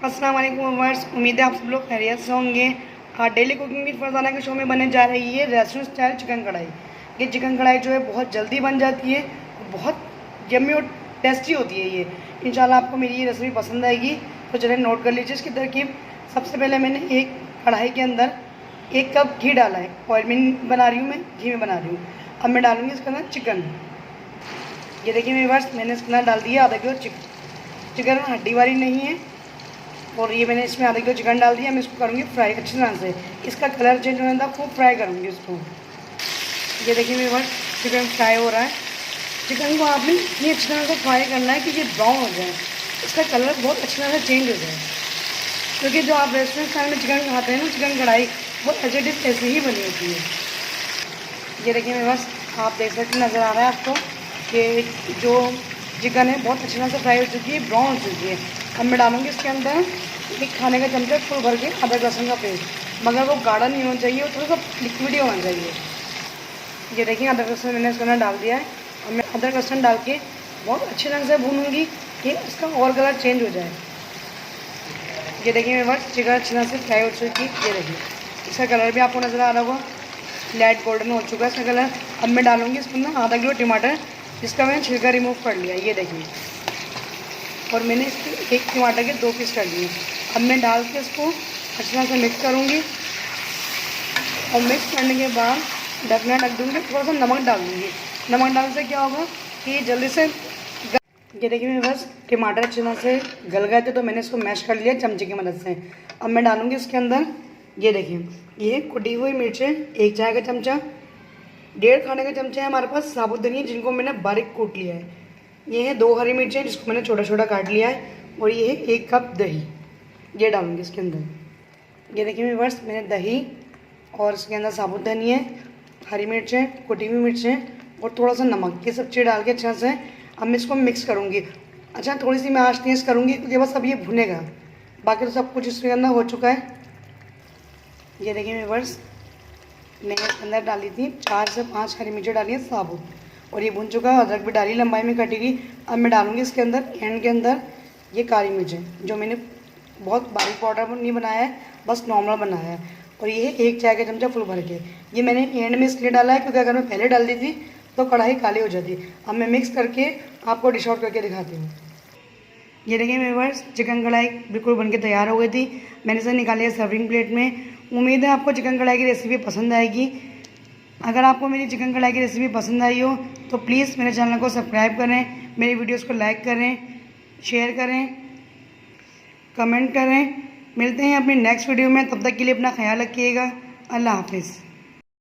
अस्सलाम वालेकुम व्यूअर्स, उम्मीद है आप सब लोग खैरियत से होंगे। डेली कुकिंग विद फरजाना के शो में बनने जा रही है रेस्टोरेंट स्टाइल चिकन कढ़ाई। ये चिकन कढ़ाई जो है बहुत जल्दी बन जाती है, बहुत यम्मी और टेस्टी होती है। ये इंशाल्लाह आपको मेरी ये रेसिपी पसंद आएगी। तो चलिए नोट कर लीजिए इसकी तरकीब। सबसे पहले मैंने एक कढ़ाई के अंदर 1 कप घी डाला है। ऑयल में बना रही हूँ, मैं घी में बना रही हूँ। अब मैं डालूँगी इसके अंदर चिकन। ये देखिए व्यूअर्स, मैंने इसके अंदर डाल दिया आधा किलो चिकन। चिकन हड्डी वाली नहीं है। और ये मैंने इसमें आधा किलो चिकन डाल दिया। मैं इसको करूँगी फ्राई अच्छी तरह से। इसका कलर चेंज होने तक खूब फ्राई करूँगी इसको। ये देखिए मेरे पास चिकन फ्राई हो रहा है। चिकन को आपने इतनी अच्छी तरह से फ्राई करना है कि ये ब्राउन हो जाए, इसका कलर बहुत अच्छी तरह से चेंज हो जाए। क्योंकि जो आप रेस्टोरेंट स्टाइल में चिकन खाते हैं ना, चिकन कढ़ाई वो एज इट इज़ ऐसे ही बनी होती है। ये देखिए मेरे पास आप देख सकते नज़र आ रहा है आपको कि जो चिकन है बहुत अच्छी तरह से फ्राई हो चुकी है, ब्राउन हो चुकी है। अब मैं डालूँगी इसके अंदर एक खाने का चमचा फुल भर के अदरक लहसुन का पेस्ट, मगर वो गाढ़ा नहीं होना चाहिए, वो थोड़ा सा लिक्विड ही होना चाहिए। ये देखिए अदरक लहसुन मैंने इसके अंदर डाल दिया है। और मैं अदरक लहसुन डाल के बहुत अच्छी तरह से भूनूंगी कि इसका और कलर चेंज हो जाए। ये देखिए मेरे पास चिकन अच्छी तरह से फ्राई हो चुकी है। ये देखिए इसका कलर भी आपको नज़र आ रहा होगा, लाइट गोल्डन हो चुका है इसका कलर। अब मैं डालूँगी इसके अंदर आधा किलो टमाटर, जिसका मैंने छिलका रिमूव कर लिया। ये देखिए, और मैंने इसके एक टमाटर के 2 पीस कर लिए। अब मैं डाल के इसको अच्छी तरह से मिक्स करूँगी। और मिक्स करने के बाद ढकना ढक दूँगी, थोड़ा सा नमक डाल दूँगी। नमक डालने से क्या होगा कि जल्दी से ये देखिए मेरे बस टमाटर अच्छी तरह से गल गए थे, तो मैंने इसको मैश कर लिया चमचे की मदद से। अब मैं डालूँगी इसके अंदर, ये देखिए ये कुटी हुई मिर्चें 1 चाय का चमचा, 1.5 खाने का चमचा है हमारे पास साबुत धनिया, जिनको मैंने बारीक कूट लिया है। ये है 2 हरी मिर्चें, जिसको मैंने छोटा छोटा काट लिया है। और ये है 1 कप दही, ये डालूंगी इसके अंदर। ये देखिए मेरे वर्ष मैंने दही और इसके अंदर साबुत धनिया, हरी मिर्चें, कुटी हुई मिर्चें और थोड़ा सा नमक, ये सब चीज़ डाल के अच्छा से अब मैं इसको मिक्स करूँगी। अच्छा थोड़ी सी मैं आँच तेज़ करूँगी क्योंकि बस अब ये भुनेगा, बाकी तो सब कुछ इसके अंदर हो चुका है। ये देखिए मेरे वर्ष मैंने इसके अंदर डाली थी 4 से 5 हरी मिर्चें डाली है साबुत, और ये भुन चुका है। अदरक भी डाली लंबाई में कटी हुई। अब मैं डालूंगी इसके अंदर एंड के अंदर ये काली मिर्चें, जो मैंने बहुत बारीक पाउडर नहीं बनाया है, बस नॉर्मल बनाया है। और ये है 1 चाय का चमचा फुल भर के। ये मैंने एंड में इसलिए डाला है क्योंकि अगर मैं पहले डाल दी थी तो कढ़ाई काली हो जाती। अब मैं मिक्स करके आपको डिश आउट करके दिखाती हूँ। ये देखिए मेरे पास चिकन कढ़ाई बिल्कुल बनके तैयार हो गई थी। मैंने इसे निकाली है सर्विंग प्लेट में। उम्मीद है आपको चिकन कढ़ाई की रेसिपी पसंद आएगी। अगर आपको मेरी चिकन कढ़ाई की रेसिपी पसंद आई हो तो प्लीज़ मेरे चैनल को सब्सक्राइब करें, मेरी वीडियोस को लाइक करें, शेयर करें, कमेंट करें। मिलते हैं अपनी नेक्स्ट वीडियो में, तब तक के लिए अपना ख्याल रखिएगा। अल्लाह हाफिज़।